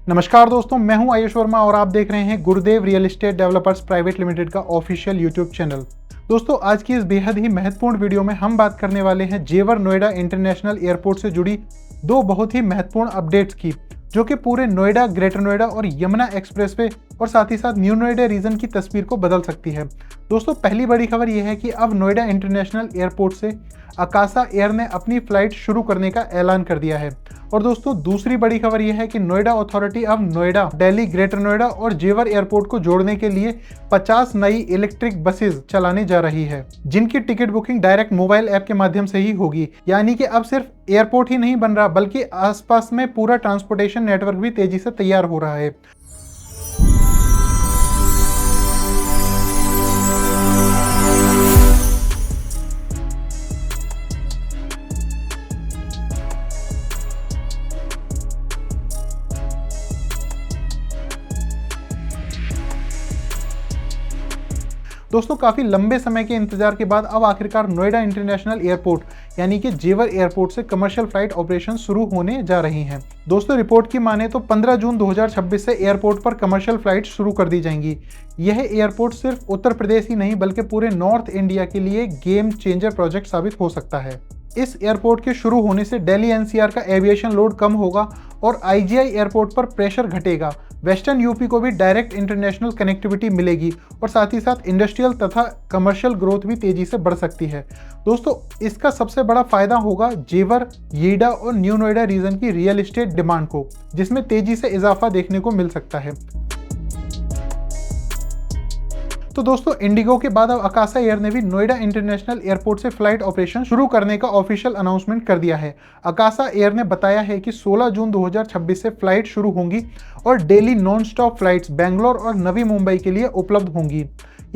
नमस्कार दोस्तों, मैं हूं आयुष वर्मा और आप देख रहे हैं गुरुदेव real estate developers private limited का ऑफिशियल यूट्यूब चैनल। दोस्तों, आज की इस बेहद ही महत्वपूर्ण वीडियो में हम बात करने वाले हैं जेवर नोएडा इंटरनेशनल एयरपोर्ट से जुड़ी दो बहुत ही महत्वपूर्ण अपडेट्स की, जो कि पूरे नोएडा, ग्रेटर नोएडा और यमुना एक्सप्रेसवे और साथ ही साथ न्यू नोएडा रीजन की तस्वीर को बदल सकती है। दोस्तों, पहली बड़ी खबर यह है कि अब नोएडा इंटरनेशनल एयरपोर्ट से अकासा एयर ने अपनी फ्लाइट शुरू करने का ऐलान कर दिया है। और दोस्तों, दूसरी बड़ी खबर यह है कि नोएडा अथॉरिटी अब नोएडा, दिल्ली, ग्रेटर नोएडा और जेवर एयरपोर्ट को जोड़ने के लिए 50 नई इलेक्ट्रिक बसेस चलाने जा रही है, जिनकी ticket booking direct mobile app के माध्यम से ही होगी। यानी कि अब सिर्फ एयरपोर्ट ही नहीं बन रहा, बल्कि आसपास में पूरा ट्रांसपोर्टेशन नेटवर्क भी तेजी से तैयार हो रहा है। दोस्तों, काफी लंबे समय के इंतजार के बाद अब आखिरकार नोएडा इंटरनेशनल एयरपोर्ट यानी कि जेवर एयरपोर्ट से कमर्शियल फ्लाइट ऑपरेशन शुरू होने जा रही हैं। दोस्तों, रिपोर्ट की माने तो 15 जून 2026 से एयरपोर्ट पर कमर्शियल फ्लाइट शुरू कर दी जाएंगी। यह एयरपोर्ट सिर्फ उत्तर प्रदेश ही नहीं बल्कि पूरे नॉर्थ इंडिया के लिए गेम चेंजर प्रोजेक्ट साबित हो सकता है। इस एयरपोर्ट के शुरू होने से दिल्ली एनसीआर का एविएशन लोड कम होगा और आईजीआई एयरपोर्ट पर प्रेशर घटेगा। वेस्टर्न यूपी को भी डायरेक्ट इंटरनेशनल कनेक्टिविटी मिलेगी और साथ ही साथ इंडस्ट्रियल तथा कमर्शियल ग्रोथ भी तेजी से बढ़ सकती है। दोस्तों, इसका सबसे बड़ा फायदा होगा जेवर, येडा और न्यू नोएडा रीजन की रियल एस्टेट डिमांड को, जिसमें तेजी से इजाफा देखने को मिल सकता है। तो दोस्तों, इंडिगो के बाद अब अकासा एयर ने भी नोएडा इंटरनेशनल एयरपोर्ट से फ्लाइट ऑपरेशन शुरू करने का ऑफिशियल अनाउंसमेंट कर दिया है। अकासा एयर ने बताया है कि 16 जून 2026 से फ्लाइट शुरू होंगी और daily non stop flights Bangalore और नवी मुंबई के लिए उपलब्ध होंगी।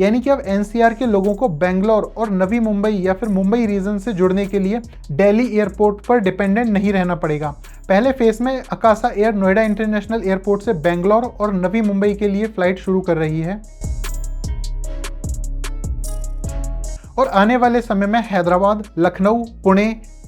यानी कि अब एनसीआर के लोगों को बेंगलोर और नवी मुंबई या फिर मुंबई रीजन से जुड़ने के लिए दिल्ली एयरपोर्ट पर डिपेंडेंट नहीं रहना पड़ेगा। पहले फेज में Akasa air Noida international airport से बेंगलोर और नवी मुंबई के लिए फ्लाइट शुरू कर रही है और आने वाले समय में हैदराबाद, लखनऊ, पुणे,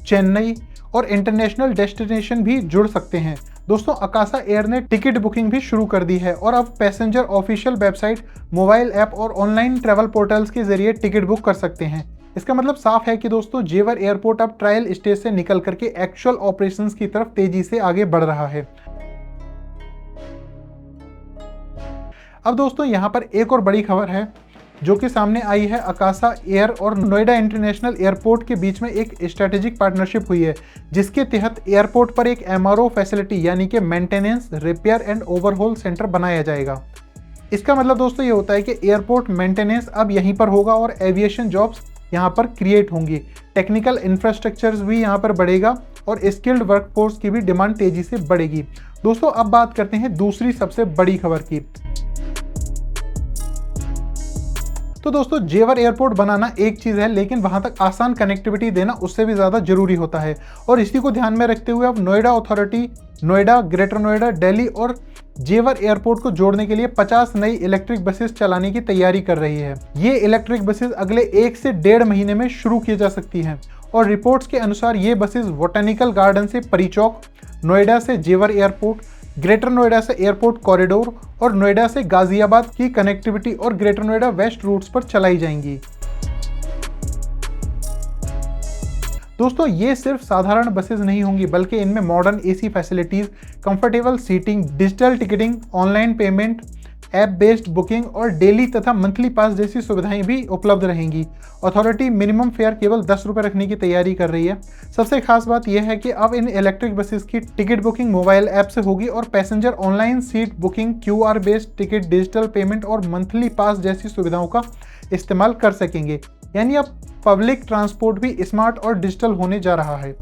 चेन्नई और इंटरनेशनल डेस्टिनेशन भी जुड़ सकते हैं। दोस्तों, अकासा एयर ने टिकट बुकिंग भी शुरू कर दी है और अब passenger official website, mobile app और ऑनलाइन ट्रैवल पोर्टल्स के जरिए टिकट बुक कर सकते हैं। इसका मतलब साफ है कि दोस्तों, जेवर एयरपोर्ट अब ट्रायल स्टेज से निकल करके एक्चुअल ऑपरेशंस की तरफ तेजी से आगे बढ़ रहा है। अब दोस्तों, यहाँ पर एक और बड़ी खबर है जो कि सामने आई है। अकासा एयर और नोएडा इंटरनेशनल एयरपोर्ट के बीच में एक स्ट्रेटेजिक पार्टनरशिप हुई है, जिसके तहत एयरपोर्ट पर एक एमआरओ फैसिलिटी यानी कि मेंटेनेंस, रिपेयर एंड ओवरहोल सेंटर बनाया जाएगा। इसका मतलब दोस्तों ये होता है कि एयरपोर्ट मेंटेनेंस अब यहीं पर होगा और एविएशन जॉब्स यहाँ पर क्रिएट होंगी। टेक्निकल इंफ्रास्ट्रक्चर भी यहाँ पर बढ़ेगा और स्किल्ड वर्कफोर्स की भी डिमांड तेजी से बढ़ेगी। दोस्तों, अब बात करते हैं दूसरी सबसे बड़ी खबर की। तो दोस्तों, जेवर एयरपोर्ट बनाना एक चीज़ है, लेकिन वहां तक आसान कनेक्टिविटी देना उससे भी ज़्यादा जरूरी होता है। और इसी को ध्यान में रखते हुए अब नोएडा अथॉरिटी नोएडा, ग्रेटर नोएडा, दिल्ली और जेवर एयरपोर्ट को जोड़ने के लिए 50 नई इलेक्ट्रिक बसेस चलाने की तैयारी कर रही है। ये इलेक्ट्रिक बसेस अगले 1 से 1.5 महीने में शुरू की जा सकती हैं और रिपोर्ट्स के अनुसार ये बसेस बोटेनिकल गार्डन से परी चौक, नोएडा से जेवर एयरपोर्ट, ग्रेटर नोएडा से एयरपोर्ट कॉरिडोर और नोएडा से गाजियाबाद की कनेक्टिविटी और ग्रेटर नोएडा वेस्ट रूट्स पर चलाई जाएंगी। दोस्तों, ये सिर्फ साधारण बसेस नहीं होंगी, बल्कि इनमें modern AC facilities, comfortable seating, digital ticketing, online payment, app based booking और डेली तथा मंथली पास जैसी सुविधाएं भी उपलब्ध रहेंगी। अथॉरिटी मिनिमम फेयर केवल 10 रुपये रखने की तैयारी कर रही है। सबसे खास बात यह है कि अब इन इलेक्ट्रिक बसेस की टिकट बुकिंग मोबाइल ऐप से होगी और passenger online seat booking, QR based ticket, digital payment और मंथली पास जैसी सुविधाओं का इस्तेमाल कर सकेंगे। यानी अब पब्लिक ट्रांसपोर्ट भी स्मार्ट और डिजिटल होने जा रहा है।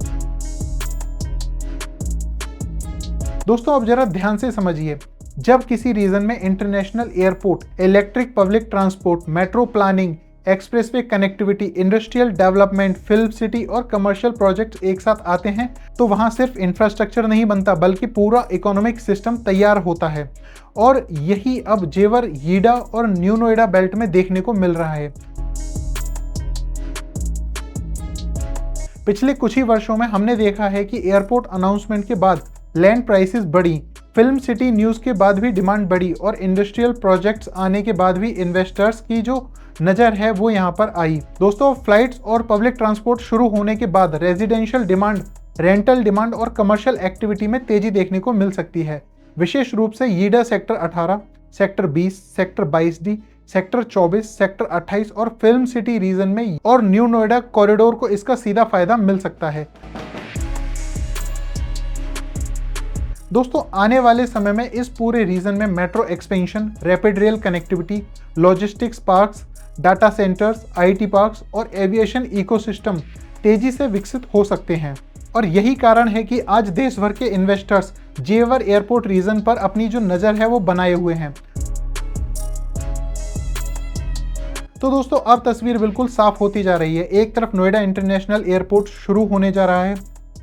दोस्तों, अब जरा ध्यान से समझिए, जब किसी रीजन में international airport, electric public transport, metro planning, expressway connectivity, industrial development, film city और कमर्शियल प्रोजेक्ट्स एक साथ आते हैं, तो वहां सिर्फ इंफ्रास्ट्रक्चर नहीं बनता, बल्कि पूरा इकोनॉमिक सिस्टम तैयार होता है। और यही अब जेवर, येडा और न्यू नोएडा बेल्ट में देखने को मिल रहा है। पिछले कुछ ही वर्षों में हमने देखा है कि एयरपोर्ट अनाउंसमेंट के बाद लैंड प्राइसेस बढ़ी, फिल्म सिटी न्यूज़ के बाद भी डिमांड बढ़ी और इंडस्ट्रियल प्रोजेक्ट्स आने के बाद भी इन्वेस्टर्स की जो नज़र है वो यहाँ पर आई। दोस्तों, फ्लाइट्स और पब्लिक ट्रांसपोर्ट शुरू होने के बाद रेजिडेंशियल डिमांड, रेंटल डिमांड और कमर्शियल एक्टिविटी में तेजी देखने को मिल सकती है। विशेष रूप से YEIDA sector 18, sector 20, sector 22D, sector 24, sector 28 और फिल्म सिटी रीजन में और न्यू नोएडा कॉरिडोर को इसका सीधा फायदा मिल सकता है। दोस्तों, आने वाले समय में इस पूरे रीजन में metro expansion, rapid rail connectivity, logistics parks, data centres, IT parks और एविएशन इकोसिस्टम तेजी से विकसित हो सकते हैं। और यही कारण है कि आज देश भर के इन्वेस्टर्स जेवर एयरपोर्ट रीजन पर अपनी जो नज़र है वो बनाए हुए हैं। तो दोस्तों, अब तस्वीर बिल्कुल साफ होती जा रही है। एक तरफ नोएडा इंटरनेशनल एयरपोर्ट शुरू होने जा रहा है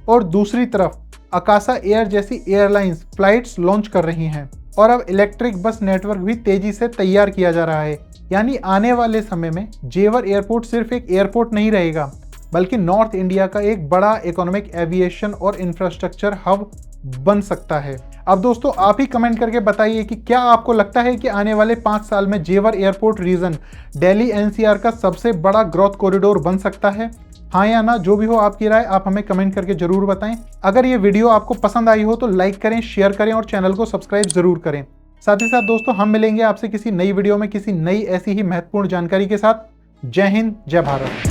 और दूसरी तरफ अकाशा एयर जैसी एयरलाइंस फ्लाइट्स लॉन्च कर रही हैं और अब इलेक्ट्रिक बस नेटवर्क भी तेजी से तैयार किया जा रहा है। यानी आने वाले समय में जेवर एयरपोर्ट सिर्फ एक एयरपोर्ट नहीं रहेगा, बल्कि नॉर्थ इंडिया का एक बड़ा इकोनॉमिक एविएशन और इंफ्रास्ट्रक्चर हब बन सकता है। अब दोस्तों, आप ही कमेंट करके बताइए कि क्या आपको लगता है कि आने वाले 5 साल में जेवर एयरपोर्ट रीजन दिल्ली एनसीआर का सबसे बड़ा ग्रोथ कॉरिडोर बन सकता है? हाँ या ना, जो भी हो आपकी राय आप हमें कमेंट करके जरूर बताएं। अगर ये वीडियो आपको पसंद आई हो तो लाइक करें, शेयर करें और चैनल को सब्सक्राइब जरूर करें। साथ ही साथ दोस्तों, हम मिलेंगे आपसे किसी नई वीडियो में किसी नई ऐसी ही महत्वपूर्ण जानकारी के साथ। जय हिंद, जय भारत।